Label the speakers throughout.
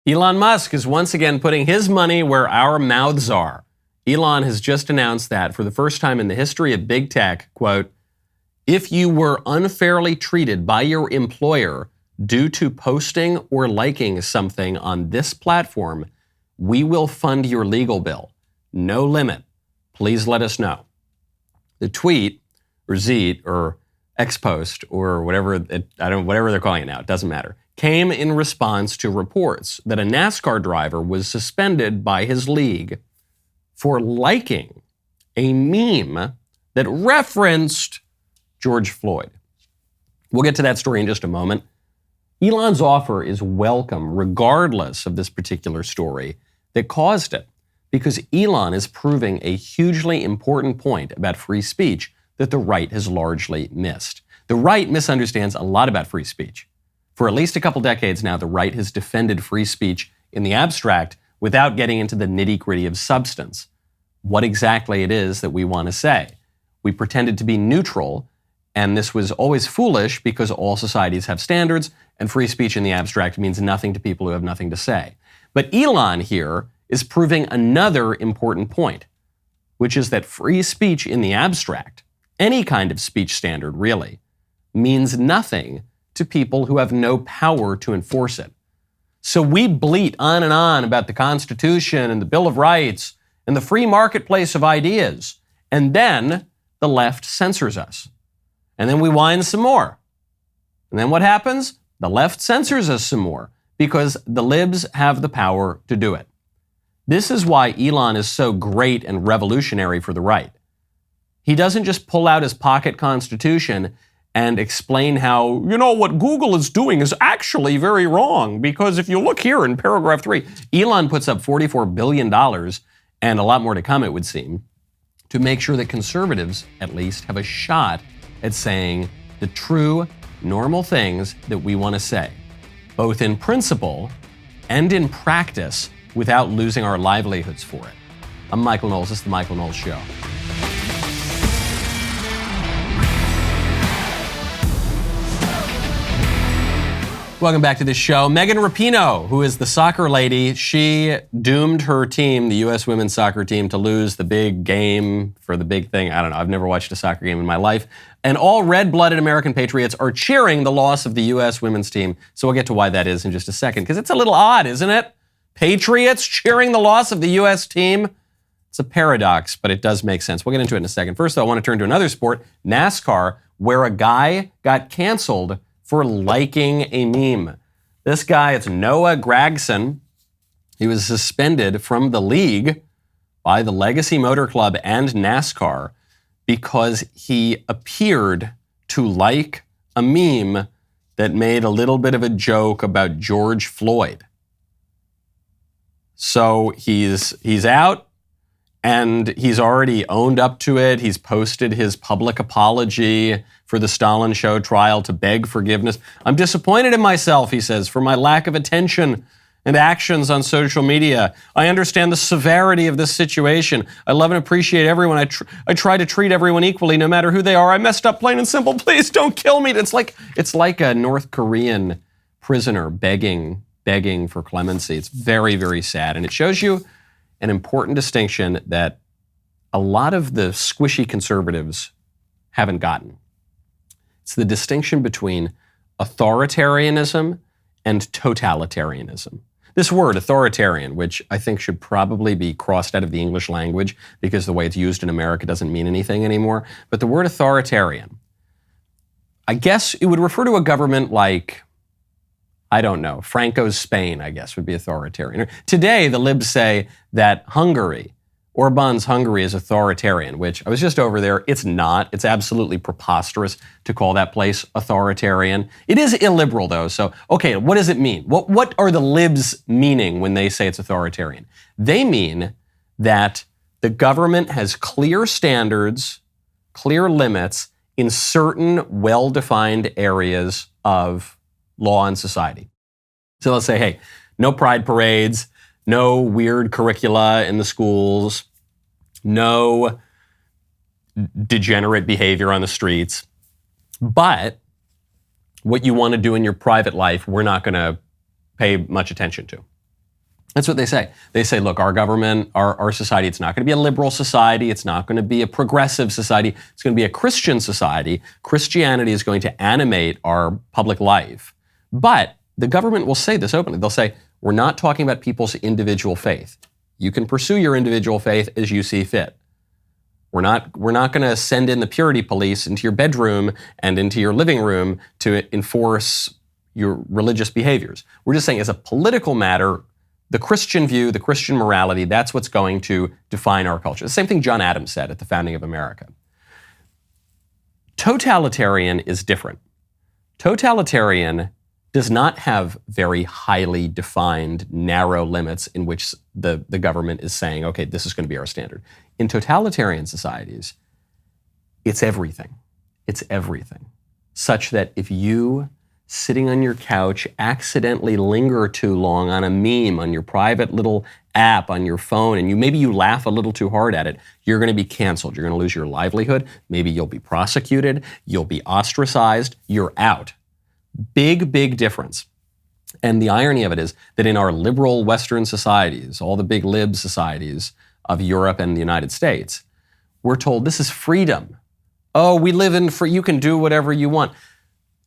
Speaker 1: Elon Musk is once again putting his money where our mouths are. Elon has just announced that for the first time in the history of big tech, quote, if you were unfairly treated by your employer due to posting or liking something on this platform, we will fund your legal bill. No limit. Please let us know. The tweet, or Zeet, or X-Post, or whatever they're calling it now, it doesn't matter, came in response to reports that a NASCAR driver was suspended by his league for liking a meme that referenced George Floyd. We'll get to that story in just a moment. Elon's offer is welcome regardless of this particular story that caused it, because Elon is proving a hugely important point about free speech that the right has largely missed. The right misunderstands a lot about free speech. For at least a couple decades now, the right has defended free speech in the abstract without getting into the nitty-gritty of substance. What exactly it is that we want to say. We pretended to be neutral, and this was always foolish because all societies have standards, and free speech in the abstract means nothing to people who have nothing to say. But Elon here is proving another important point, which is that free speech in the abstract, any kind of speech standard really, means nothing to people who have no power to enforce it. So we bleat on and on about the Constitution and the Bill of Rights and the free marketplace of ideas, and then the left censors us. And then we whine some more. And then what happens? The left censors us some more because the libs have the power to do it. This is why Elon is so great and revolutionary for the right. He doesn't just pull out his pocket Constitution and explain how, what Google is doing is actually very wrong, because if you look here in paragraph 3, Elon puts up $44 billion, and a lot more to come, it would seem, to make sure that conservatives, at least, have a shot at saying the true, normal things that we want to say, both in principle and in practice, without losing our livelihoods for it. I'm Michael Knowles. This is The Michael Knowles Show. Welcome back to the show. Megan Rapinoe, who is the soccer lady, she doomed her team, the U.S. women's soccer team, to lose the big game for the big thing. I don't know. I've never watched a soccer game in my life. And all red-blooded American patriots are cheering the loss of the U.S. women's team. So we'll get to why that is in just a second, because it's a little odd, isn't it? Patriots cheering the loss of the U.S. team. It's a paradox, but it does make sense. We'll get into it in a second. First, though, I want to turn to another sport, NASCAR, where a guy got canceled for liking a meme. This guy, it's Noah Gragson. He was suspended from the league by the Legacy Motor Club and NASCAR because he appeared to like a meme that made a little bit of a joke about George Floyd. So he's out, and he's already owned up to it. He's posted his public apology for the Stalin Show trial to beg forgiveness. I'm disappointed in myself, he says, for my lack of attention and actions on social media. I understand the severity of this situation. I love and appreciate everyone. I try to treat everyone equally, no matter who they are. I messed up, plain and simple. Please don't kill me. It's like a North Korean prisoner begging for clemency. It's very, very sad. And it shows you an important distinction that a lot of the squishy conservatives haven't gotten. It's the distinction between authoritarianism and totalitarianism. This word, authoritarian, which I think should probably be crossed out of the English language because the way it's used in America doesn't mean anything anymore, but the word authoritarian, I guess it would refer to a government like, I don't know, Franco's Spain, I guess, would be authoritarian. Today, the libs say that Hungary, Orban's Hungary, is authoritarian, which I was just over there. It's not. It's absolutely preposterous to call that place authoritarian. It is illiberal, though. So, okay, what does it mean? What are the libs meaning when they say it's authoritarian? They mean that the government has clear standards, clear limits in certain well-defined areas of law and society. So let's say, hey, no pride parades, no weird curricula in the schools, no degenerate behavior on the streets. But what you want to do in your private life, we're not going to pay much attention to. That's what they say. They say, look, our government, our society, it's not going to be a liberal society. It's not going to be a progressive society. It's going to be a Christian society. Christianity is going to animate our public life. But the government will say this openly. They'll say, we're not talking about people's individual faith. You can pursue your individual faith as you see fit. We're not going to send in the purity police into your bedroom and into your living room to enforce your religious behaviors. We're just saying as a political matter, the Christian view, the Christian morality, that's what's going to define our culture. The same thing John Adams said at the founding of America. Totalitarian is different. Totalitarian does not have very highly defined, narrow limits in which the government is saying, okay, this is going to be our standard. In totalitarian societies, it's everything. It's everything. Such that if you, sitting on your couch, accidentally linger too long on a meme on your private little app on your phone, and maybe you laugh a little too hard at it, you're going to be canceled. You're going to lose your livelihood. Maybe you'll be prosecuted. You'll be ostracized. You're out. Big, big difference. And the irony of it is that in our liberal Western societies, all the big lib societies of Europe and the United States, we're told this is freedom. Oh, we live in free, you can do whatever you want.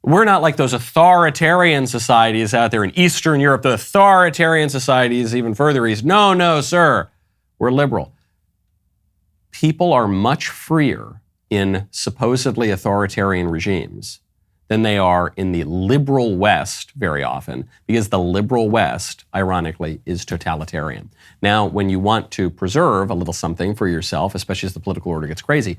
Speaker 1: We're not like those authoritarian societies out there in Eastern Europe, the authoritarian societies even further east. No, sir. We're liberal. People are much freer in supposedly authoritarian regimes than they are in the liberal West very often, because the liberal West, ironically, is totalitarian. Now, when you want to preserve a little something for yourself, especially as the political order gets crazy,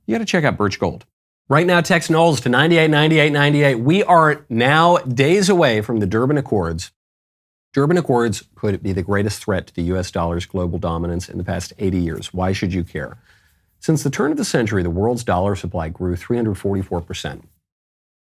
Speaker 1: you got to check out Birch Gold. Right now, text Knowles to 989898. We are now days away from the Durban Accords. Durban Accords could be the greatest threat to the U.S. dollar's global dominance in the past 80 years. Why should you care? Since the turn of the century, the world's dollar supply grew 344%.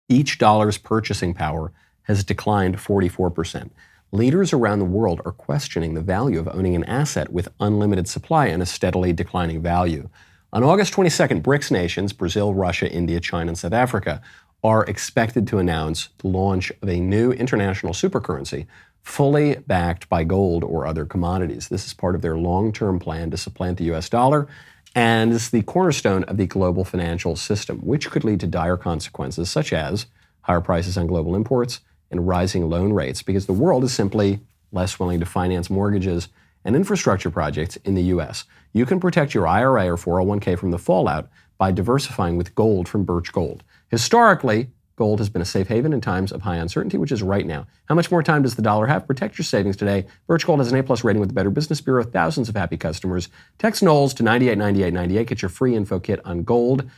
Speaker 1: Each dollar's purchasing power has declined 44%. Leaders around the world are questioning the value of owning an asset with unlimited supply and a steadily declining value. On August 22nd, BRICS nations, Brazil, Russia, India, China, and South Africa, are expected to announce the launch of a new international supercurrency fully backed by gold or other commodities. This is part of their long-term plan to supplant the U.S. dollar, and it's the cornerstone of the global financial system, which could lead to dire consequences such as higher prices on global imports and rising loan rates, because the world is simply less willing to finance mortgages and infrastructure projects in the U.S. You can protect your IRA or 401k from the fallout by diversifying with gold from Birch Gold. Historically, gold has been a safe haven in times of high uncertainty, which is right now. How much more time does the dollar have? Protect your savings today. Birch Gold has an A+ rating with the Better Business Bureau, thousands of happy customers. Text Knowles to 989898. Get your free info kit on gold.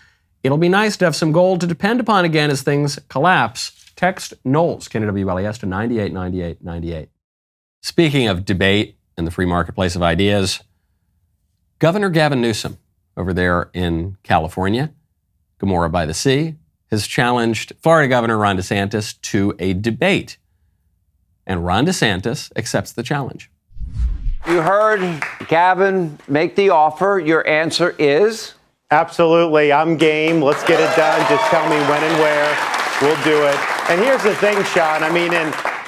Speaker 1: It'll be nice to have some gold to depend upon again as things collapse. Text Knowles, KNWLES, to 989898. Speaking of debate and the free marketplace of ideas, Governor Gavin Newsom over there in California, Gomorrah by the Sea, has challenged Florida Governor Ron DeSantis to a debate. And Ron DeSantis accepts the challenge.
Speaker 2: You heard Gavin make the offer. Your answer is?
Speaker 3: Absolutely. I'm game. Let's get it done. Just tell me when and where. We'll do it. And here's the thing, Sean. I mean,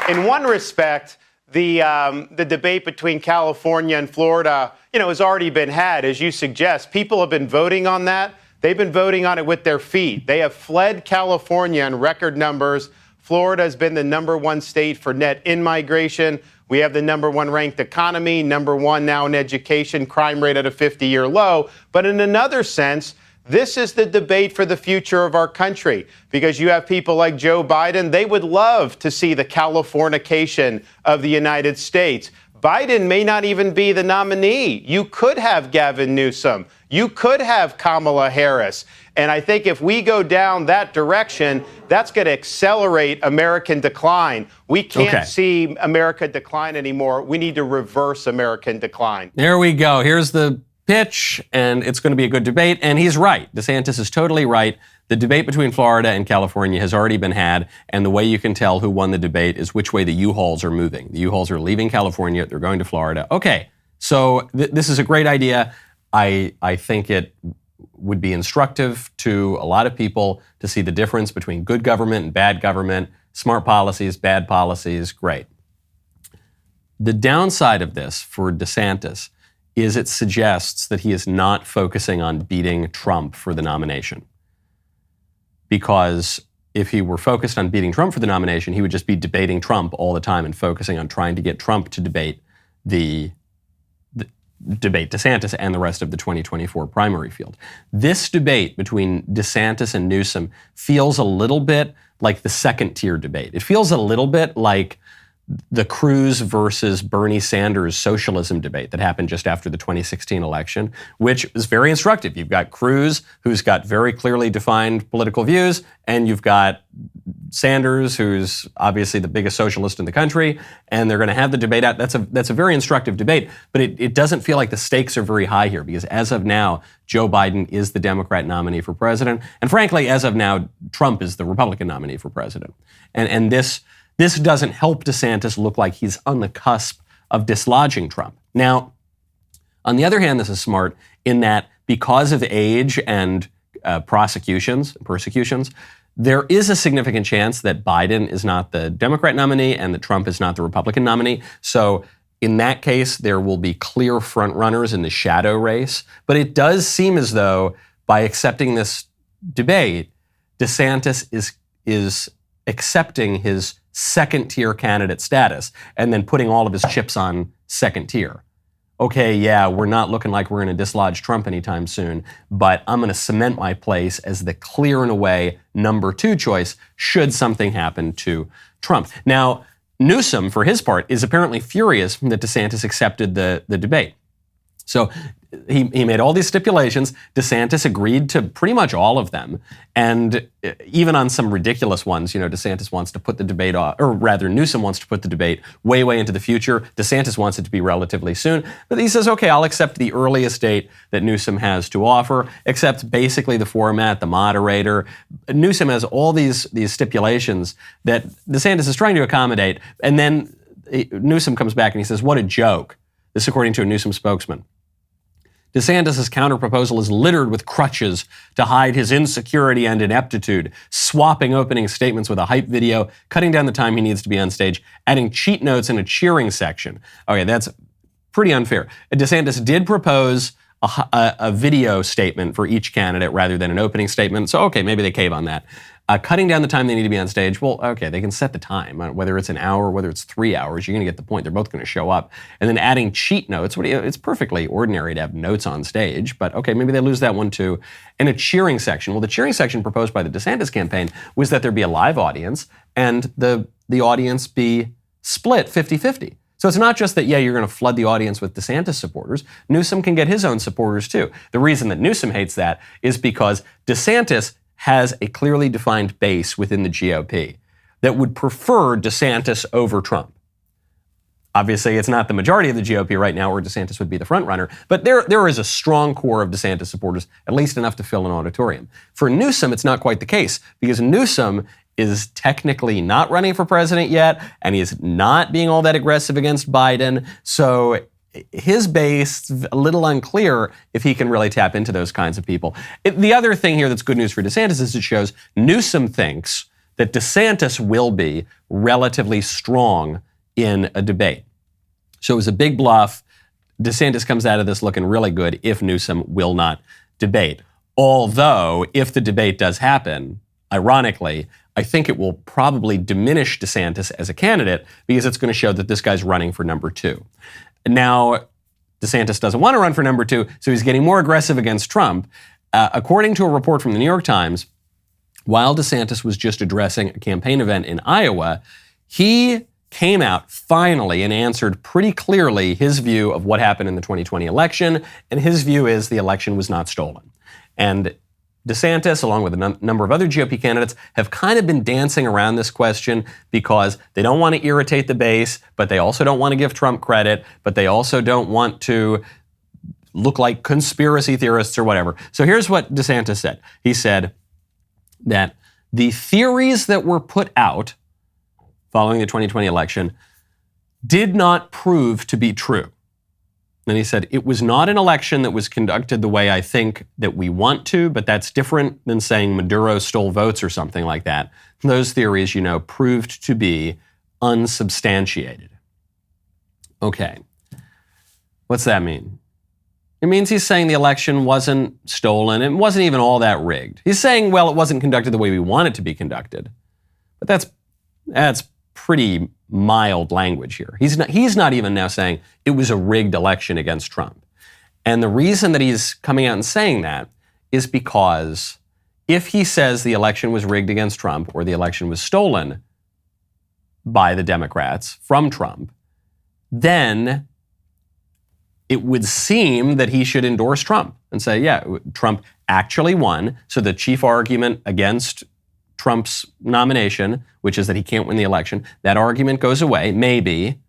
Speaker 3: in one respect, the debate between California and Florida, has already been had, as you suggest. People have been voting on that. They've been voting on it with their feet. They have fled California in record numbers. Florida has been the #1 state for net in-migration. We have the #1 ranked economy, #1 now in education, crime rate at a 50-year low. But in another sense, this is the debate for the future of our country, because you have people like Joe Biden. They would love to see the Californication of the United States. Biden may not even be the nominee. You could have Gavin Newsom. You could have Kamala Harris. And I think if we go down that direction, that's going to accelerate American decline. We can't see America decline anymore. We need to reverse American decline.
Speaker 1: There we go. Here's the pitch, and it's going to be a good debate. And he's right. DeSantis is totally right. The debate between Florida and California has already been had, and the way you can tell who won the debate is which way the U-Hauls are moving. The U-Hauls are leaving California. They're going to Florida. Okay, so this is a great idea. I think it would be instructive to a lot of people to see the difference between good government and bad government, smart policies, bad policies. Great. The downside of this for DeSantis is it suggests that he is not focusing on beating Trump for the nomination. Because if he were focused on beating Trump for the nomination, he would just be debating Trump all the time and focusing on trying to get Trump to debate debate DeSantis and the rest of the 2024 primary field. This debate between DeSantis and Newsom feels a little bit like the second-tier debate. It feels a little bit like the Cruz versus Bernie Sanders socialism debate that happened just after the 2016 election, which is very instructive. You've got Cruz, who's got very clearly defined political views, and you've got Sanders, who's obviously the biggest socialist in the country, and they're going to have the debate out. That's a very instructive debate, but it doesn't feel like the stakes are very high here, because as of now, Joe Biden is the Democrat nominee for president, and frankly, as of now, Trump is the Republican nominee for president. And this doesn't help DeSantis look like he's on the cusp of dislodging Trump. Now, on the other hand, this is smart in that because of age and persecutions, there is a significant chance that Biden is not the Democrat nominee and that Trump is not the Republican nominee. So in that case, there will be clear frontrunners in the shadow race. But it does seem as though by accepting this debate, DeSantis is accepting his second-tier candidate status and then putting all of his chips on second tier. Okay, yeah, we're not looking like we're going to dislodge Trump anytime soon, but I'm going to cement my place as the clear and away number 2 choice should something happen to Trump. Now, Newsom, for his part, is apparently furious that DeSantis accepted the debate. So he made all these stipulations. DeSantis agreed to pretty much all of them. And even on some ridiculous ones, DeSantis wants to put the debate off, or rather Newsom wants to put the debate way, way into the future. DeSantis wants it to be relatively soon. But he says, okay, I'll accept the earliest date that Newsom has to offer, except basically the format, the moderator. Newsom has all these stipulations that DeSantis is trying to accommodate. And then Newsom comes back and he says, what a joke. This is according to a Newsom spokesman. DeSantis' counterproposal is littered with crutches to hide his insecurity and ineptitude, swapping opening statements with a hype video, cutting down the time he needs to be on stage, adding cheat notes in a cheering section. Okay, that's pretty unfair. DeSantis did propose a video statement for each candidate rather than an opening statement. So, okay, maybe they cave on that. Cutting down the time they need to be on stage. Well, okay, they can set the time, whether it's an hour, whether it's 3 hours, you're going to get the point. They're both going to show up. And then adding cheat notes. It's perfectly ordinary to have notes on stage, but okay, maybe they lose that one too. And a cheering section. Well, the cheering section proposed by the DeSantis campaign was that there be a live audience and the audience be split 50-50. So it's not just that, you're going to flood the audience with DeSantis supporters. Newsom can get his own supporters too. The reason that Newsom hates that is because DeSantis has a clearly defined base within the GOP that would prefer DeSantis over Trump. Obviously, it's not the majority of the GOP right now where DeSantis would be the front runner, but there is a strong core of DeSantis supporters, at least enough to fill an auditorium. For Newsom, it's not quite the case because Newsom is technically not running for president yet, and he is not being all that aggressive against Biden. So his base, a little unclear if he can really tap into those kinds of people. The other thing here that's good news for DeSantis is it shows Newsom thinks that DeSantis will be relatively strong in a debate. So it was a big bluff. DeSantis comes out of this looking really good if Newsom will not debate. Although, if the debate does happen, ironically, I think it will probably diminish DeSantis as a candidate because it's going to show that this guy's running for number 2. Now, DeSantis doesn't want to run for number 2, so he's getting more aggressive against Trump. According to a report from the New York Times, while DeSantis was just addressing a campaign event in Iowa, he came out finally and answered pretty clearly his view of what happened in the 2020 election, and his view is the election was not stolen. And DeSantis, along with a number of other GOP candidates, have kind of been dancing around this question because they don't want to irritate the base, but they also don't want to give Trump credit, but they also don't want to look like conspiracy theorists or whatever. So here's what DeSantis said. He said that the theories that were put out following the 2020 election did not prove to be true. Then he said, it was not an election that was conducted the way I think that we want to, but that's different than saying Maduro stole votes or something like that. Those theories, proved to be unsubstantiated. Okay. What's that mean? It means he's saying the election wasn't stolen. It wasn't even all that rigged. He's saying, well, it wasn't conducted the way we want it to be conducted. But that's pretty mild language here. He's not even now saying it was a rigged election against Trump. And the reason that he's coming out and saying that is because if he says the election was rigged against Trump or the election was stolen by the Democrats from Trump, then it would seem that he should endorse Trump and say, yeah, Trump actually won. So the chief argument against Trump's nomination, which is that he can't win the election, that argument goes away, maybe.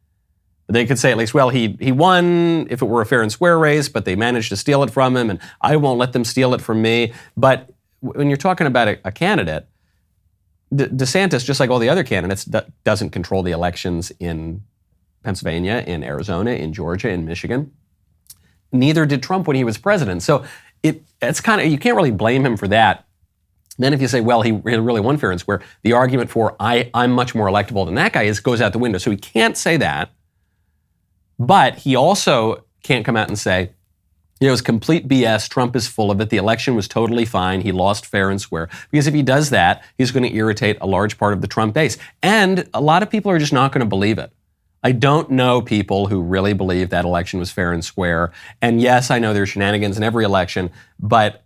Speaker 1: They could say at least, well, he won if it were a fair and square race, but they managed to steal it from him, and I won't let them steal it from me. But when you're talking about a candidate, DeSantis, just like all the other candidates, doesn't control the elections in Pennsylvania, in Arizona, in Georgia, in Michigan. Neither did Trump when he was president. So it's kind of, you can't really blame him for that. Then if you say, well, he really won fair and square, the argument for I'm much more electable than that guy goes out the window. So he can't say that. But he also can't come out and say, it was complete BS. Trump is full of it. The election was totally fine. He lost fair and square. Because if he does that, he's going to irritate a large part of the Trump base. And a lot of people are just not going to believe it. I don't know people who really believe that election was fair and square. And yes, I know there's shenanigans in every election, but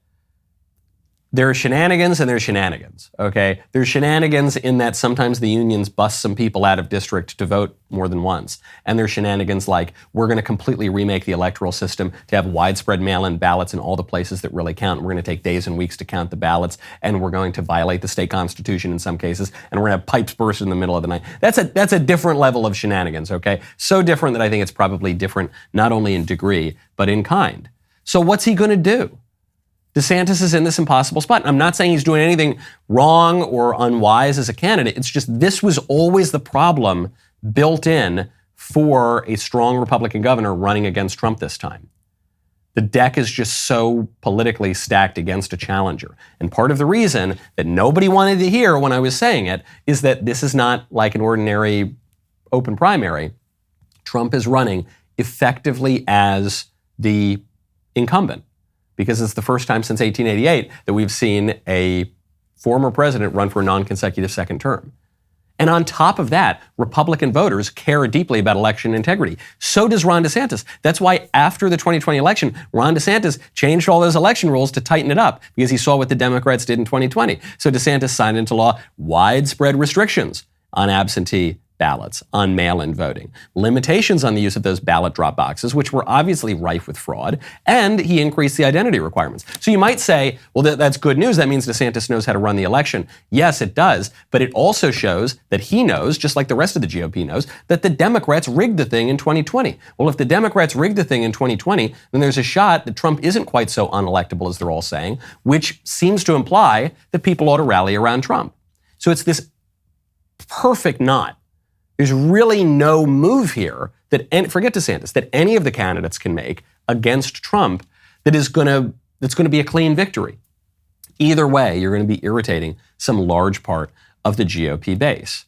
Speaker 1: there are shenanigans and there's shenanigans, okay? There's shenanigans in that sometimes the unions bust some people out of district to vote more than once. And there's shenanigans like, we're going to completely remake the electoral system to have widespread mail-in ballots in all the places that really count. We're going to take days and weeks to count the ballots, and we're going to violate the state constitution in some cases, and we're going to have pipes burst in the middle of the night. That's a different level of shenanigans, okay? So different that I think it's probably different not only in degree, but in kind. So what's he going to do? DeSantis is in this impossible spot. I'm not saying he's doing anything wrong or unwise as a candidate. It's just this was always the problem built in for a strong Republican governor running against Trump this time. The deck is just so politically stacked against a challenger. And part of the reason that nobody wanted to hear when I was saying it is that this is not like an ordinary open primary. Trump is running effectively as the incumbent, because it's the first time since 1888 that we've seen a former president run for a non-consecutive second term. And on top of that, Republican voters care deeply about election integrity. So does Ron DeSantis. That's why after the 2020 election, Ron DeSantis changed all those election rules to tighten it up, because he saw what the Democrats did in 2020. So DeSantis signed into law widespread restrictions on absentee ballots, on mail-in voting, limitations on the use of those ballot drop boxes, which were obviously rife with fraud, and he increased the identity requirements. So you might say, well, that's good news. That means DeSantis knows how to run the election. Yes, it does, but it also shows that he knows, just like the rest of the GOP knows, that the Democrats rigged the thing in 2020. Well, if the Democrats rigged the thing in 2020, then there's a shot that Trump isn't quite so unelectable as they're all saying, which seems to imply that people ought to rally around Trump. So it's this perfect knot. There's really no move here that, and forget DeSantis, that any of the candidates can make against Trump that's going to be a clean victory. Either way, you're going to be irritating some large part of the GOP base.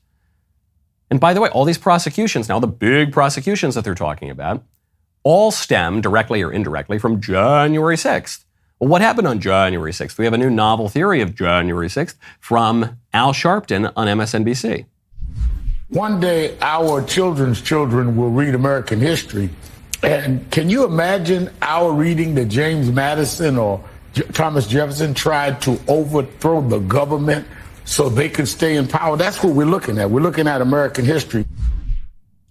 Speaker 1: And by the way, all these prosecutions, now the big prosecutions that they're talking about, all stem directly or indirectly from January 6th. Well, what happened on January 6th? We have a new novel theory of January 6th from Al Sharpton on MSNBC.
Speaker 4: One day, our children's children will read American history. And can you imagine our reading that James Madison or Thomas Jefferson tried to overthrow the government so they could stay in power? That's what we're looking at. We're looking at American history.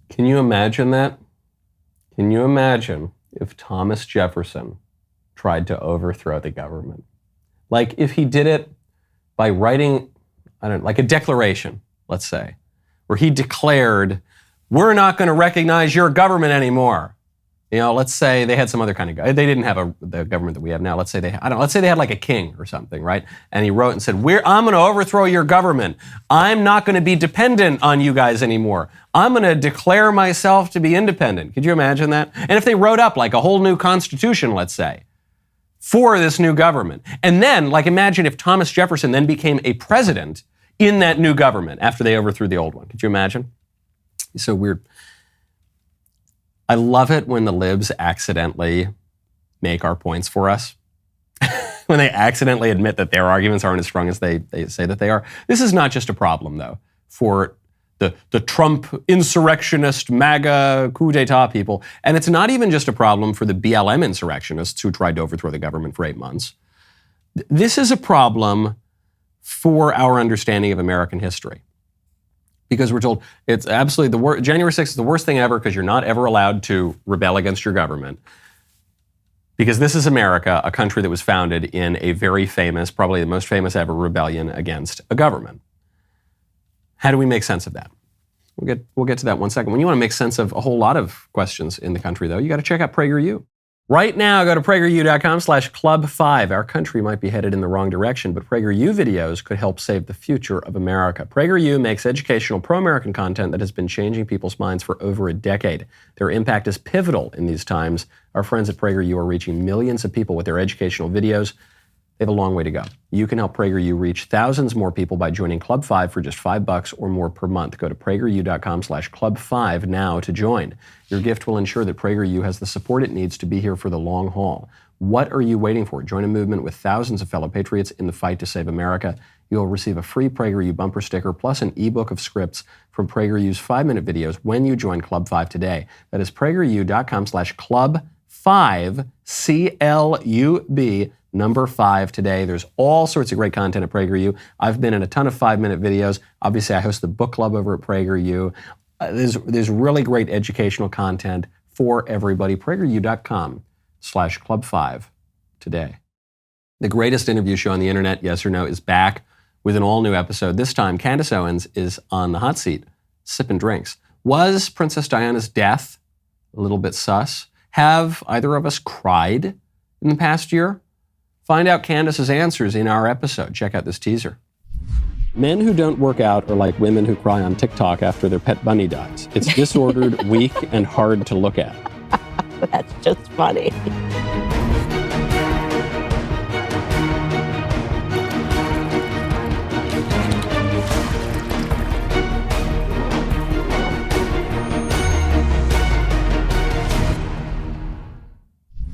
Speaker 1: Can you imagine that? Can you imagine if Thomas Jefferson tried to overthrow the government? Like if he did it by writing, like a declaration, let's say, where he declared, we're not going to recognize your government anymore. You know, let's say they had some other kind of guy. They didn't have the government that we have now. Let's say they had like a king or something, right? And he wrote and said, I'm going to overthrow your government. I'm not going to be dependent on you guys anymore. I'm going to declare myself to be independent. Could you imagine that? And if they wrote up like a whole new constitution, let's say, for this new government. And then, like, imagine if Thomas Jefferson then became a president in that new government after they overthrew the old one. Could you imagine? It's so weird. I love it when the libs accidentally make our points for us. When they accidentally admit that their arguments aren't as strong as they say that they are. This is not just a problem, though, for the Trump insurrectionist, MAGA, coup d'etat people. And it's not even just a problem for the BLM insurrectionists who tried to overthrow the government for 8 months. This is a problem for our understanding of American history. Because we're told it's absolutely the worst. January 6th is the worst thing ever because you're not ever allowed to rebel against your government. Because this is America, a country that was founded in a very famous, probably the most famous ever rebellion against a government. How do we make sense of that? We'll get to that in 1 second. When you want to make sense of a whole lot of questions in the country, though, you got to check out PragerU. Right now, go to PragerU.com/Club5. Our country might be headed in the wrong direction, but PragerU videos could help save the future of America. PragerU makes educational pro-American content that has been changing people's minds for over a decade. Their impact is pivotal in these times. Our friends at PragerU are reaching millions of people with their educational videos. They have a long way to go. You can help PragerU reach thousands more people by joining Club 5 for just $5 or more per month. Go to PragerU.com/Club5 now to join. Your gift will ensure that PragerU has the support it needs to be here for the long haul. What are you waiting for? Join a movement with thousands of fellow patriots in the fight to save America. You'll receive a free PragerU bumper sticker plus an ebook of scripts from PragerU's 5-minute videos when you join Club 5 today. That is PragerU.com/Club5, CLUB, number 5 today. There's all sorts of great content at PragerU. I've been in a ton of 5-minute videos. Obviously, I host the book club over at PragerU. There's really great educational content for everybody. PragerU.com/Club5 today. The greatest interview show on the internet, Yes or No, is back with an all-new episode. This time, Candace Owens is on the hot seat, sipping drinks. Was Princess Diana's death a little bit sus? Have either of us cried in the past year? Find out Candace's answers in our episode. Check out this teaser. Men who don't work out are like women who cry on TikTok after their pet bunny dies. It's disordered, weak, and hard to look at.
Speaker 5: That's just funny.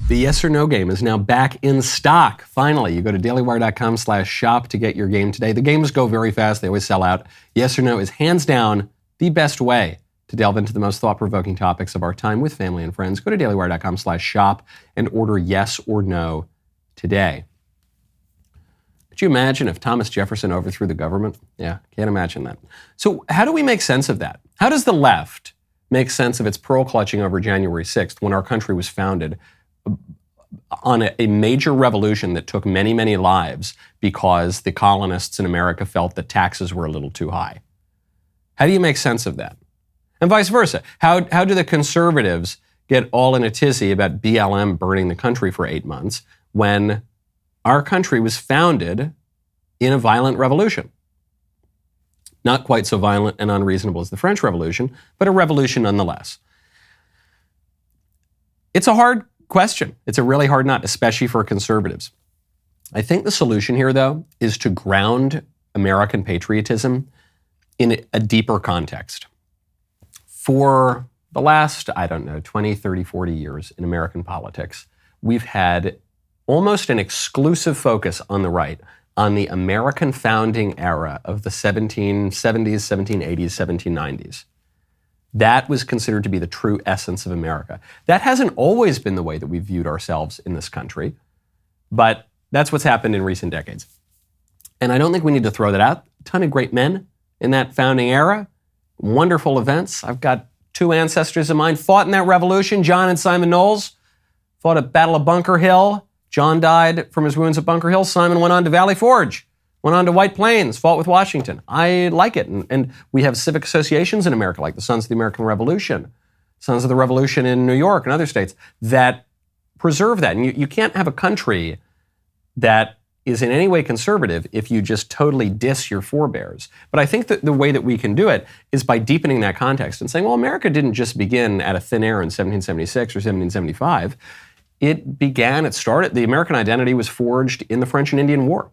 Speaker 1: The Yes or No game is now back in stock. Finally, you go to dailywire.com/shop to get your game today. The games go very fast. They always sell out. Yes or No is hands down the best way to delve into the most thought-provoking topics of our time with family and friends. Go to dailywire.com/shop and order Yes or No today. Could you imagine if Thomas Jefferson overthrew the government? Yeah, can't imagine that. So how do we make sense of that? How does the left make sense of its pearl clutching over January 6th when our country was founded on a major revolution that took many, many lives because the colonists in America felt that taxes were a little too high? How do you make sense of that? And vice versa. How do the conservatives get all in a tizzy about BLM burning the country for 8 months when our country was founded in a violent revolution? Not quite so violent and unreasonable as the French Revolution, but a revolution nonetheless. It's a hard question. It's a really hard nut, especially for conservatives. I think the solution here, though, is to ground American patriotism in a deeper context. For the last, 20, 30, 40 years in American politics, we've had almost an exclusive focus on the right on the American founding era of the 1770s, 1780s, 1790s. That was considered to be the true essence of America. That hasn't always been the way that we've viewed ourselves in this country, but that's what's happened in recent decades. And I don't think we need to throw that out. A ton of great men in that founding era, wonderful events. I've got 2 ancestors of mine fought in that revolution, John and Simon Knowles, fought at Battle of Bunker Hill. John died from his wounds at Bunker Hill. Simon went on to Valley Forge. Went on to White Plains, fought with Washington. I like it. And we have civic associations in America, like the Sons of the American Revolution, Sons of the Revolution in New York and other states, that preserve that. And you can't have a country that is in any way conservative if you just totally diss your forebears. But I think that the way that we can do it is by deepening that context and saying, well, America didn't just begin out of thin air in 1776 or 1775. It started, the American identity was forged in the French and Indian War.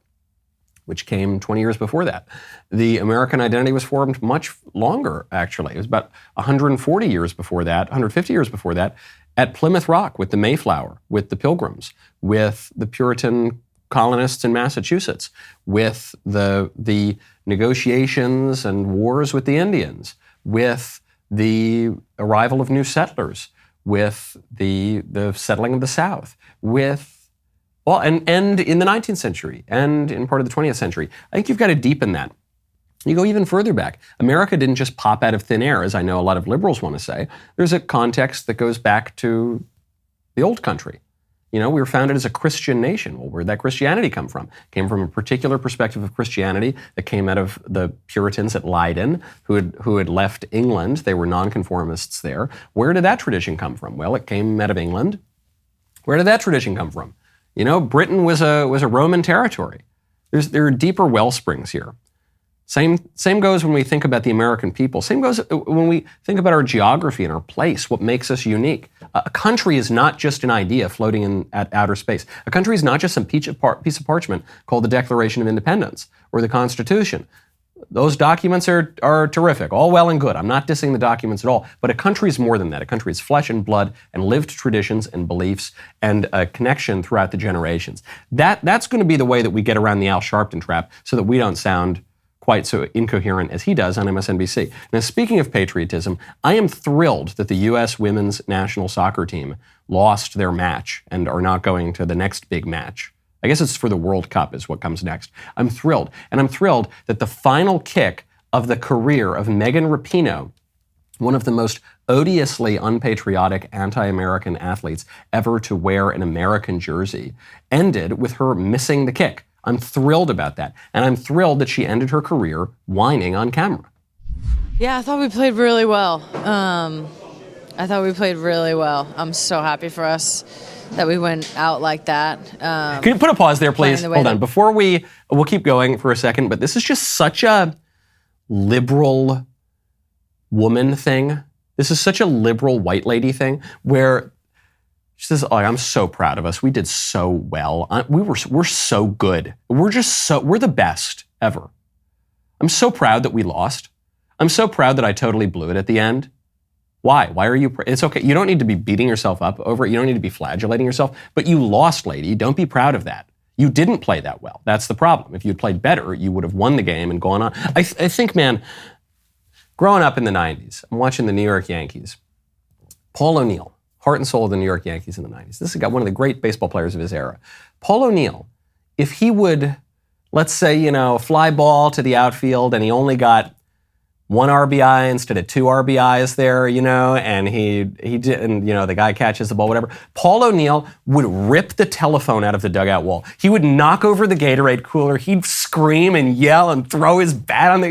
Speaker 1: which came 20 years before that. The American identity was formed much longer, actually. It was about 140 years before that, 150 years before that, at Plymouth Rock with the Mayflower, with the Pilgrims, with the Puritan colonists in Massachusetts, with the negotiations and wars with the Indians, with the arrival of new settlers, with the settling of the South, with and in the 19th century and in part of the 20th century. I think you've got to deepen that. You go even further back. America didn't just pop out of thin air, as I know a lot of liberals want to say. There's a context that goes back to the old country. You know, we were founded as a Christian nation. Well, where'd that Christianity come from? It came from a particular perspective of Christianity that came out of the Puritans at Leiden, who had left England. They were nonconformists there. Where did that tradition come from? Well, it came out of England. Where did that tradition come from? You know, Britain was a Roman territory. There are deeper well springs here. Same goes when we think about the American people. Same goes when we think about our geography and our place, what makes us unique. A country is not just an idea floating at outer space. A country is not just some piece of parchment called the Declaration of Independence or the Constitution. Those documents are terrific, all well and good. I'm not dissing the documents at all. But a country is more than that. A country is flesh and blood and lived traditions and beliefs and a connection throughout the generations. That's going to be the way that we get around the Al Sharpton trap so that we don't sound quite so incoherent as he does on MSNBC. Now, speaking of patriotism, I am thrilled that the U.S. women's national soccer team lost their match and are not going to the next big match. I guess it's for the World Cup is what comes next. I'm thrilled. And I'm thrilled that the final kick of the career of Megan Rapinoe, one of the most odiously unpatriotic anti-American athletes ever to wear an American jersey, ended with her missing the kick. I'm thrilled about that. And I'm thrilled that she ended her career whining on camera.
Speaker 6: Yeah, I thought we played really well. I'm so happy for us that we went out like that.
Speaker 1: Can you put a pause there, please? Hold on. Before we'll keep going for a second, but this is just such a liberal woman thing. This is such a liberal white lady thing where she says, "Oh, I'm so proud of us. We did so well. We're so good. We're the best ever. I'm so proud that we lost. I'm so proud that I totally blew it at the end." Why? Why are you? It's okay. You don't need to be beating yourself up over it. You don't need to be flagellating yourself. But you lost, lady. Don't be proud of that. You didn't play that well. That's the problem. If you'd played better, you would have won the game and gone on. I think, man, growing up in the 90s, I'm watching the New York Yankees. Paul O'Neill, heart and soul of the New York Yankees in the 90s. This is one of the great baseball players of his era. Paul O'Neill, if he would, let's say, fly ball to the outfield and he only got 1 RBI instead of 2 RBIs there, and he did, and the guy catches the ball, whatever. Paul O'Neill would rip the telephone out of the dugout wall. He would knock over the Gatorade cooler. He'd scream and yell and throw his bat on there.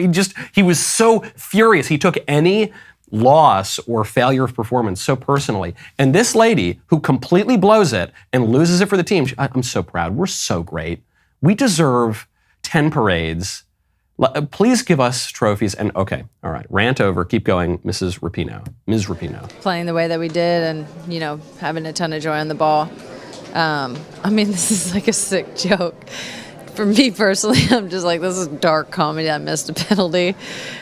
Speaker 1: He was so furious. He took any loss or failure of performance so personally. And this lady who completely blows it and loses it for the team, I'm so proud. We're so great. We deserve 10 parades. Please give us trophies. And okay, all right, rant over. Keep going, Ms. Rapinoe.
Speaker 6: Playing the way that we did and, having a ton of joy on the ball. This is like a sick joke. For me personally, I'm just like, this is dark comedy. I missed a penalty.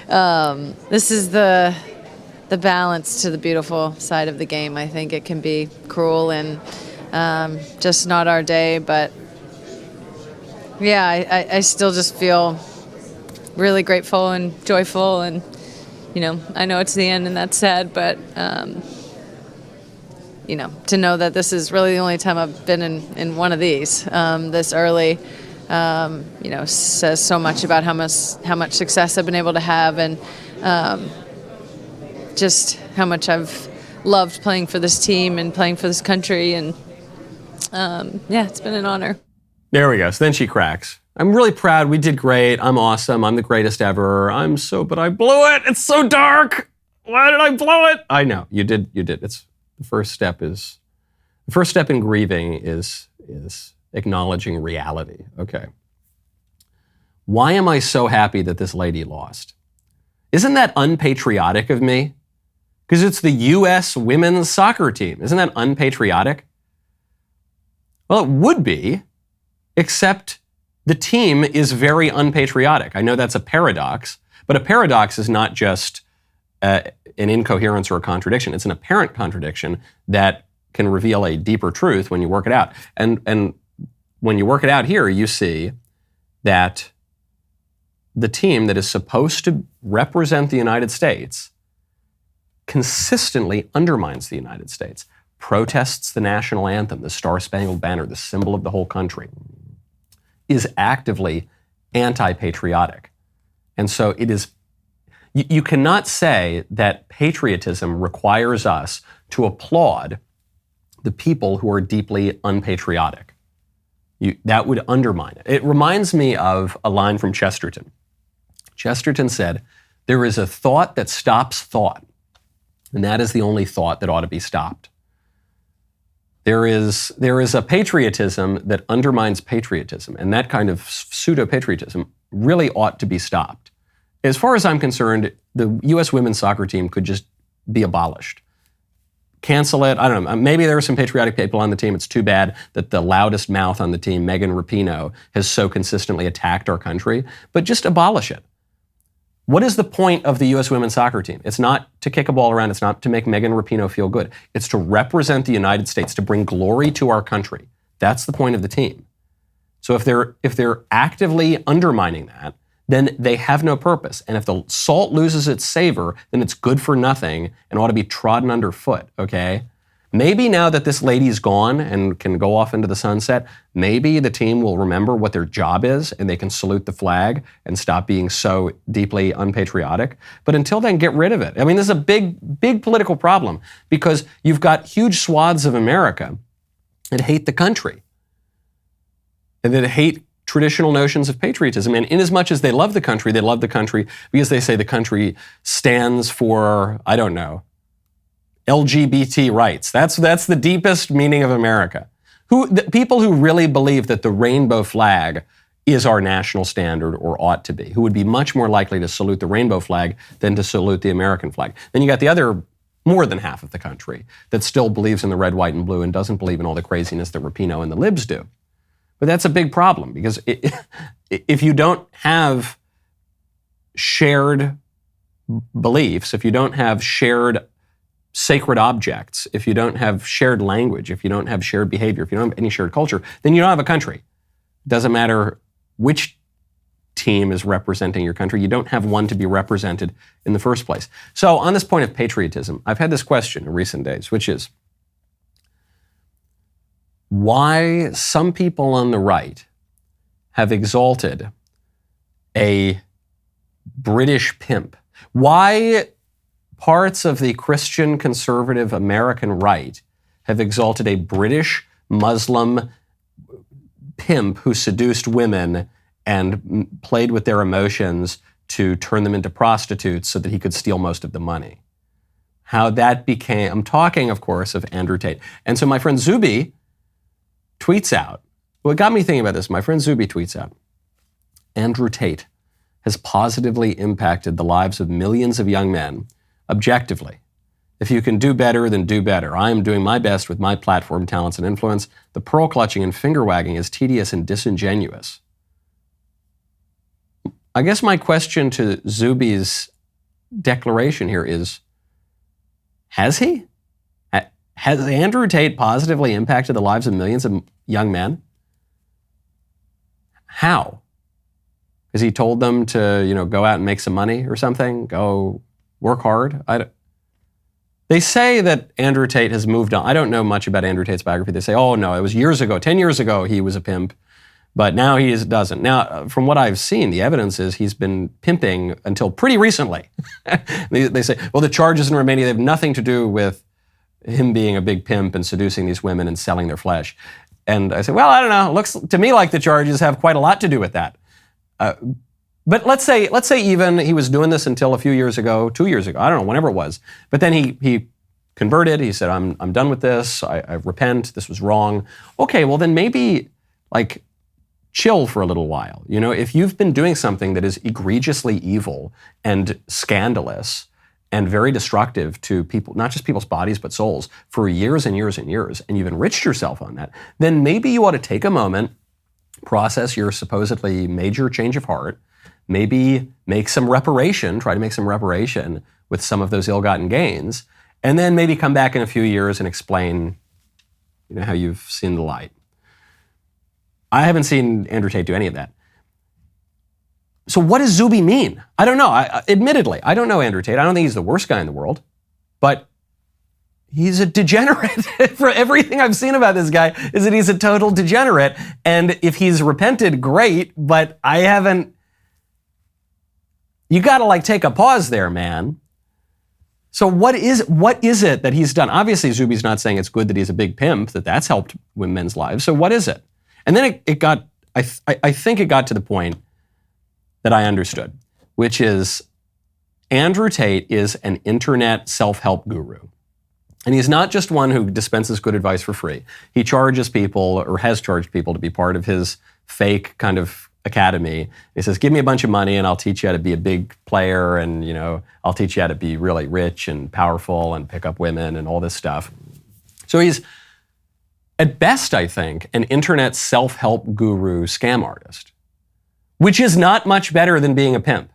Speaker 6: This is the balance to the beautiful side of the game. I think it can be cruel and just not our day. But, yeah, I still just feel really grateful and joyful, and I know it's the end and that's sad, but to know that this is really the only time I've been in one of these this early, says so much about how much success I've been able to have, and just how much I've loved playing for this team and playing for this country, and it's been an honor.
Speaker 1: There we go. So then she cracks. I'm really proud. We did great. I'm awesome. I'm the greatest ever. But I blew it. It's so dark. Why did I blow it? I know. You did. It's the first step in grieving is acknowledging reality. Okay. Why am I so happy that this lady lost? Isn't that unpatriotic of me? Because it's the U.S. women's soccer team. Isn't that unpatriotic? Well, it would be, except the team is very unpatriotic. I know that's a paradox, but a paradox is not just an incoherence or a contradiction. It's an apparent contradiction that can reveal a deeper truth when you work it out. And when you work it out here, you see that the team that is supposed to represent the United States consistently undermines the United States, protests the national anthem, the Star-Spangled Banner, the symbol of the whole country, is actively anti-patriotic. And so it is, you cannot say that patriotism requires us to applaud the people who are deeply unpatriotic. That would undermine it. It reminds me of a line from Chesterton. Chesterton said, "There is a thought that stops thought, and that is the only thought that ought to be stopped." There is a patriotism that undermines patriotism, and that kind of pseudo-patriotism really ought to be stopped. As far as I'm concerned, the U.S. women's soccer team could just be abolished. Cancel it. I don't know. Maybe there are some patriotic people on the team. It's too bad that the loudest mouth on the team, Megan Rapinoe, has so consistently attacked our country, but just abolish it. What is the point of the U.S. women's soccer team? It's not to kick a ball around. It's not to make Megan Rapinoe feel good. It's to represent the United States, to bring glory to our country. That's the point of the team. So if they're actively undermining that, then they have no purpose. And if the salt loses its savor, then it's good for nothing and ought to be trodden underfoot, okay? Maybe now that this lady's gone and can go off into the sunset, maybe the team will remember what their job is and they can salute the flag and stop being so deeply unpatriotic. But until then, get rid of it. I mean, this is a big, big political problem because you've got huge swaths of America that hate the country and that hate traditional notions of patriotism. And inasmuch as they love the country because they say the country stands for, I don't know, LGBT rights. That's the deepest meaning of America. People who really believe that the rainbow flag is our national standard or ought to be, who would be much more likely to salute the rainbow flag than to salute the American flag. Then you got the other more than half of the country that still believes in the red, white, and blue and doesn't believe in all the craziness that Rapinoe and the libs do. But that's a big problem because if you don't have shared beliefs, if you don't have shared sacred objects, if you don't have shared language, if you don't have shared behavior, if you don't have any shared culture, then you don't have a country. It doesn't matter which team is representing your country. You don't have one to be represented in the first place. So on this point of patriotism, I've had this question in recent days, which is, why some people on the right have exalted a British pimp. Why parts of the Christian conservative American right have exalted a British Muslim pimp who seduced women and played with their emotions to turn them into prostitutes so that he could steal most of the money. How that became, I'm talking, of course, of Andrew Tate. And so my friend Zuby tweets out, what got me thinking about this, my friend Zuby tweets out, Andrew Tate has positively impacted the lives of millions of young men objectively. If you can do better, then do better. I am doing my best with my platform, talents, and influence. The pearl clutching and finger wagging is tedious and disingenuous. I guess my question to Zuby's declaration here is, has he? Has Andrew Tate positively impacted the lives of millions of young men? How? Has he told them to, go out and make some money or something? Go work hard? They say that Andrew Tate has moved on. I don't know much about Andrew Tate's biography. They say, oh no, it was years ago, 10 years ago he was a pimp, but now he doesn't. Now, from what I've seen, the evidence is he's been pimping until pretty recently. They say, well, the charges in Romania, they have nothing to do with him being a big pimp and seducing these women and selling their flesh. And I said, well, I don't know. It looks to me like the charges have quite a lot to do with that. But let's say even he was doing this until a few years ago, 2 years ago, I don't know, whenever it was. But then he converted. He said, I'm done with this. I repent. This was wrong. Okay, well then maybe chill for a little while. If you've been doing something that is egregiously evil and scandalous and very destructive to people, not just people's bodies, but souls, for years and years and years, and you've enriched yourself on that, then maybe you ought to take a moment process your supposedly major change of heart, maybe make some reparation, try to make some reparation with some of those ill-gotten gains, and then maybe come back in a few years and explain, how you've seen the light. I haven't seen Andrew Tate do any of that. So what does Zuby mean? I don't know. Admittedly, I don't know Andrew Tate. I don't think he's the worst guy in the world, but he's a degenerate. For everything I've seen about this guy is that he's a total degenerate. And if he's repented, great, but I haven't. You got to take a pause there, man. So what is it that he's done? Obviously, Zuby's not saying it's good that he's a big pimp, that's helped women's lives. So what is it? And then it got, I think it got to the point that I understood, which is Andrew Tate is an internet self-help guru. And he's not just one who dispenses good advice for free. He charges people, or has charged people, to be part of his fake kind of academy. He says, give me a bunch of money and I'll teach you how to be a big player, and I'll teach you how to be really rich and powerful and pick up women and all this stuff. So he's, at best, I think, an internet self-help guru scam artist, which is not much better than being a pimp.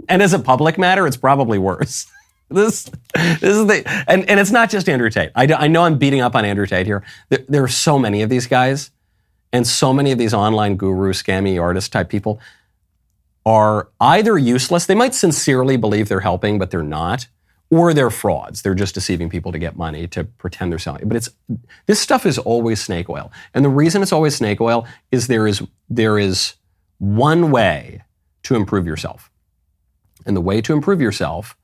Speaker 1: And as a public matter, it's probably worse. This is and it's not just Andrew Tate. I know I'm beating up on Andrew Tate here. There are so many of these guys, and so many of these online guru, scammy artist type people are either useless. They might sincerely believe they're helping, but they're not, or they're frauds. They're just deceiving people to get money, to pretend they're selling. But this stuff is always snake oil. And the reason it's always snake oil is there is one way to improve yourself. And the way to improve yourself,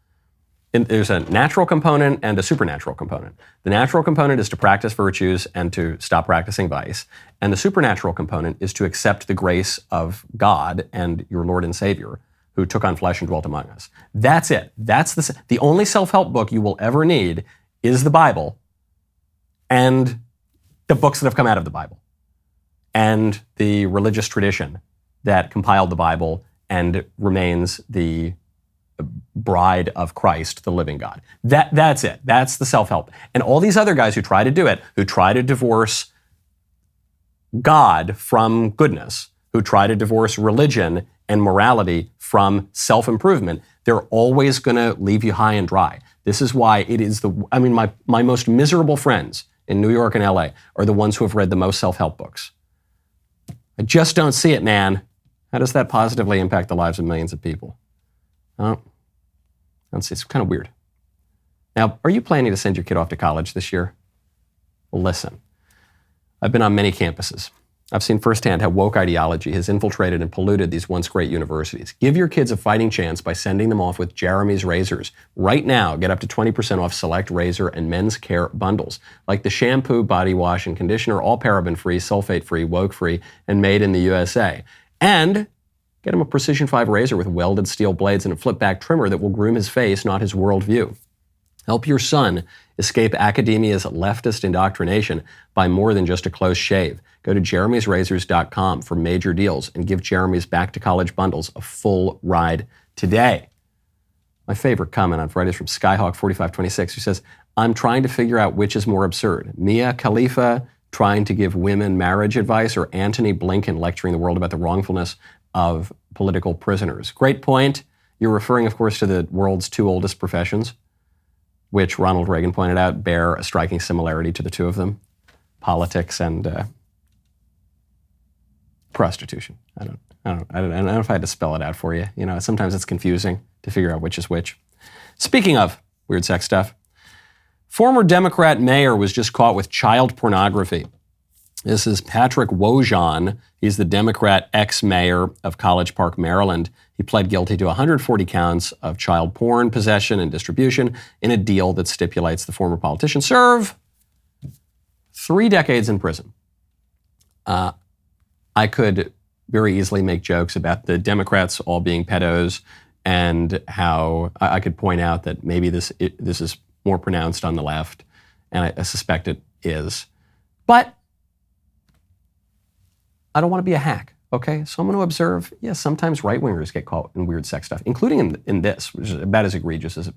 Speaker 1: there's a natural component and a supernatural component. The natural component is to practice virtues and to stop practicing vice. And the supernatural component is to accept the grace of God and your Lord and Savior, who took on flesh and dwelt among us. That's it. That's the only self-help book you will ever need is the Bible and the books that have come out of the Bible and the religious tradition that compiled the Bible and remains the bride of Christ, the living God. That's it. That's the self-help. And all these other guys who try to do it, who try to divorce God from goodness, who try to divorce religion and morality from self-improvement, they're always going to leave you high and dry. This is why it is my most miserable friends in New York and LA are the ones who have read the most self-help books. I just don't see it, man. How does that positively impact the lives of millions of people? I don't see. It's kind of weird. Now, are you planning to send your kid off to college this year? Well, listen, I've been on many campuses. I've seen firsthand how woke ideology has infiltrated and polluted these once great universities. Give your kids a fighting chance by sending them off with Jeremy's razors. Right now, get up to 20% off select razor and men's care bundles, like the shampoo, body wash, and conditioner, all paraben-free, sulfate-free, woke-free, and made in the USA. And get him a Precision 5 razor with welded steel blades and a flip-back trimmer that will groom his face, not his worldview. Help your son escape academia's leftist indoctrination by more than just a close shave. Go to jeremysrazors.com for major deals and give Jeremy's Back to College bundles a full ride today. My favorite comment on Friday is from Skyhawk4526, who says, I'm trying to figure out which is more absurd. Mia Khalifa trying to give women marriage advice, or Antony Blinken lecturing the world about the wrongfulness of political prisoners. Great point. You're referring, of course, to the world's two oldest professions, which Ronald Reagan pointed out bear a striking similarity to the two of them: politics and prostitution. I don't know if I had to spell it out for you. Sometimes it's confusing to figure out which is which. Speaking of weird sex stuff, former Democrat mayor was just caught with child pornography. This is Patrick Wojahn. He's the Democrat ex-mayor of College Park, Maryland. He pled guilty to 140 counts of child porn possession and distribution in a deal that stipulates the former politician serve 3 decades in prison. I could very easily make jokes about the Democrats all being pedos, and how I could point out that maybe this is more pronounced on the left, and I suspect it is. But I don't want to be a hack, okay? So I'm going to observe, yes, sometimes right-wingers get caught in weird sex stuff, including in this, which is about as egregious as it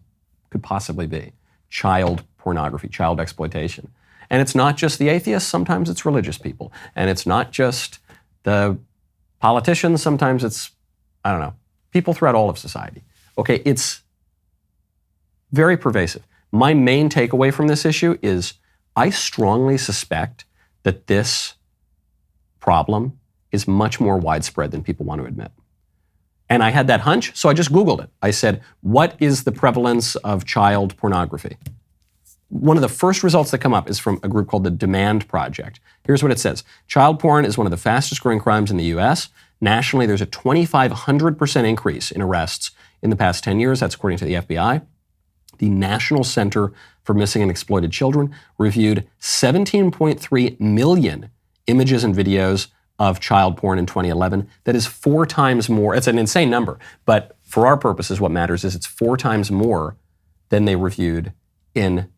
Speaker 1: could possibly be. Child pornography, child exploitation. And it's not just the atheists, sometimes it's religious people. And it's not just the politicians, sometimes it's, I don't know, people throughout all of society. Okay, it's very pervasive. My main takeaway from this issue is I strongly suspect that this problem is much more widespread than people want to admit. And I had that hunch, so I just Googled it. I said, what is the prevalence of child pornography? One of the first results that come up is from a group called the Demand Project. Here's what it says. Child porn is one of the fastest growing crimes in the U.S. Nationally, there's a 2,500% increase in arrests in the past 10 years. That's according to the FBI. The National Center for Missing and Exploited Children reviewed 17.3 million images and videos of child porn in 2011. That is 4 times more. It's an insane number, but for our purposes, what matters is it's 4 times more than they reviewed in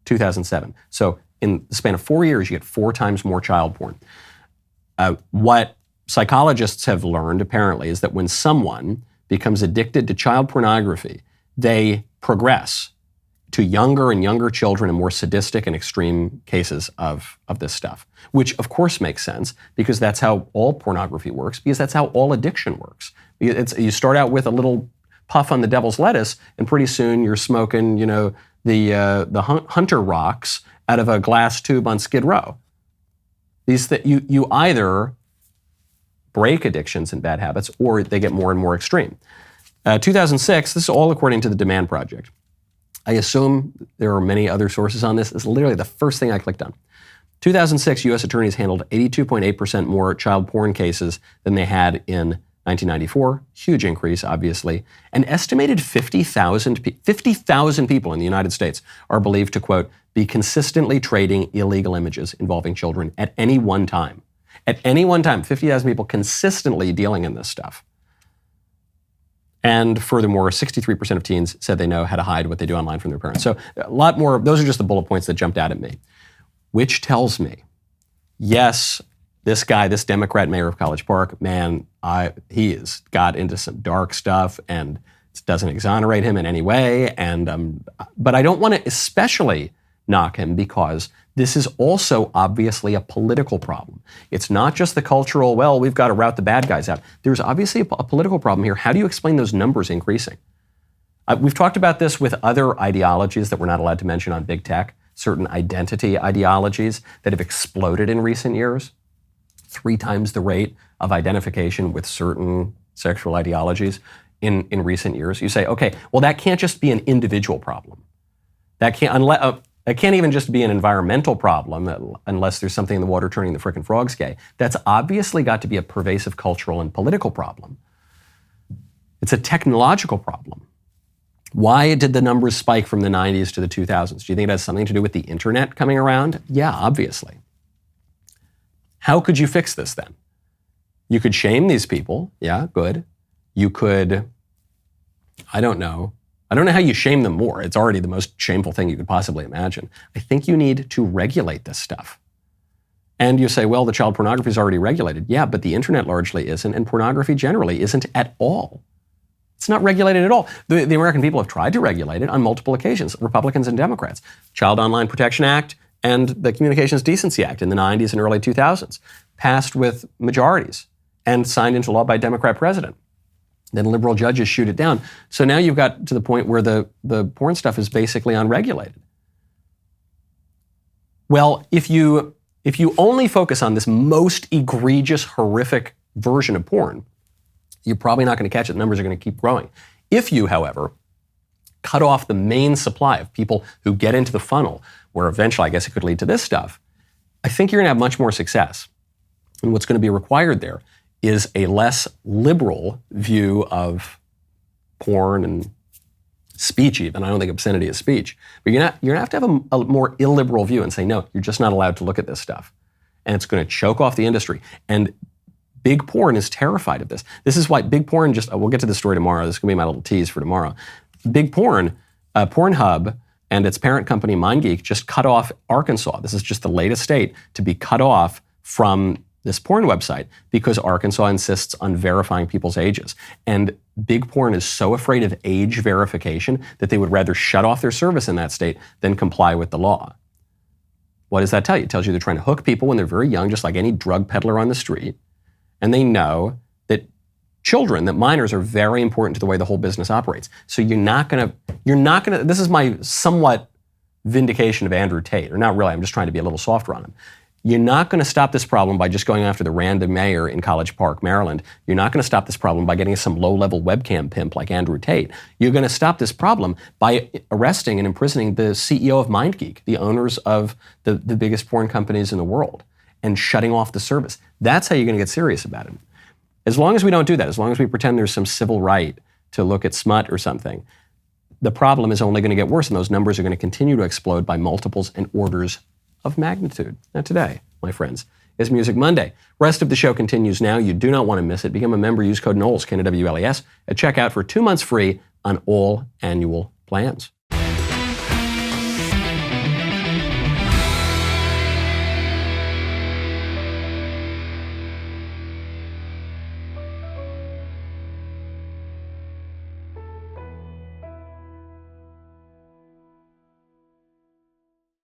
Speaker 1: 2007. So in the span of 4 years, you get 4 times more child porn. What psychologists have learned, apparently, is that when someone becomes addicted to child pornography, they progress to younger and younger children and more sadistic and extreme cases of this stuff, which of course makes sense because that's how all pornography works, because that's how all addiction works. You start out with a little puff on the devil's lettuce, and pretty soon you're smoking, the Hunter rocks out of a glass tube on Skid Row. You either break addictions and bad habits, or they get more and more extreme. 2006, this is all according to the Demand Project. I assume there are many other sources on this. This is literally the first thing I clicked on. 2006, U.S. attorneys handled 82.8% more child porn cases than they had in 1994. Huge increase, obviously. An estimated 50,000 people in the United States are believed to, quote, be consistently trading illegal images involving children at any one time. At any one time, 50,000 people consistently dealing in this stuff. And furthermore, 63% of teens said they know how to hide what they do online from their parents. So a lot more, those are just the bullet points that jumped out at me. Which tells me, yes, this guy, this Democrat mayor of College Park, man, he has got into some dark stuff and it doesn't exonerate him in any way. But I don't want to especially knock him because this is also obviously a political problem. It's not just the cultural, well, we've got to rout the bad guys out. There's obviously a political problem here. How do you explain those numbers increasing? We've talked about this with other ideologies that we're not allowed to mention on big tech, certain identity ideologies that have exploded in recent years. 3 times the rate of identification with certain sexual ideologies in recent years. You say, okay, well, that can't just be an individual problem. That can't even just be an environmental problem unless there's something in the water turning the frickin' frogs gay. That's obviously got to be a pervasive cultural and political problem. It's a technological problem. Why did the numbers spike from the 90s to the 2000s? Do you think it has something to do with the internet coming around? Yeah, obviously. How could you fix this then? You could shame these people. Yeah, good. You could, I don't know how you shame them more. It's already the most shameful thing you could possibly imagine. I think you need to regulate this stuff. And you say, well, the child pornography is already regulated. Yeah, but the internet largely isn't, and pornography generally isn't at all. It's not regulated at all. The American people have tried to regulate it on multiple occasions, Republicans and Democrats. Child Online Protection Act and the Communications Decency Act in the 90s and early 2000s, passed with majorities and signed into law by a Democrat president. Then liberal judges shoot it down. So now you've got to the point where the porn stuff is basically unregulated. Well, if you only focus on this most egregious, horrific version of porn, you're probably not going to catch it. The numbers are going to keep growing. If you, however, cut off the main supply of people who get into the funnel, where eventually I guess it could lead to this stuff, I think you're going to have much more success. And what's going to be required there is a less liberal view of porn and speech even. I don't think obscenity is speech. But you're going to have a more illiberal view and say, no, you're just not allowed to look at this stuff. And it's going to choke off the industry. And big porn is terrified of this. This is why big porn we'll get to the story tomorrow. This is going to be my little tease for tomorrow. Big porn, PornHub and its parent company, MindGeek, just cut off Arkansas. This is just the latest state to be cut off from this porn website because Arkansas insists on verifying people's ages. And big porn is so afraid of age verification that they would rather shut off their service in that state than comply with the law. What does that tell you? It tells you they're trying to hook people when they're very young, just like any drug peddler on the street. And they know children, that minors are very important to the way the whole business operates. So you're not gonna, this is my somewhat vindication of Andrew Tate, or not really, I'm just trying to be a little softer on him. You're not going to stop this problem by just going after the random mayor in College Park, Maryland. You're not going to stop this problem by getting some low-level webcam pimp like Andrew Tate. You're going to stop this problem by arresting and imprisoning the CEO of MindGeek, the owners of the biggest porn companies in the world, and shutting off the service. That's how you're going to get serious about it. As long as we don't do that, as long as we pretend there's some civil right to look at smut or something, the problem is only going to get worse, and those numbers are going to continue to explode by multiples and orders of magnitude. Now today, my friends, is Music Monday. Rest of the show continues now. You do not want to miss it. Become a member. Use code Knowles, Knowles, at checkout for 2 months free on all annual plans.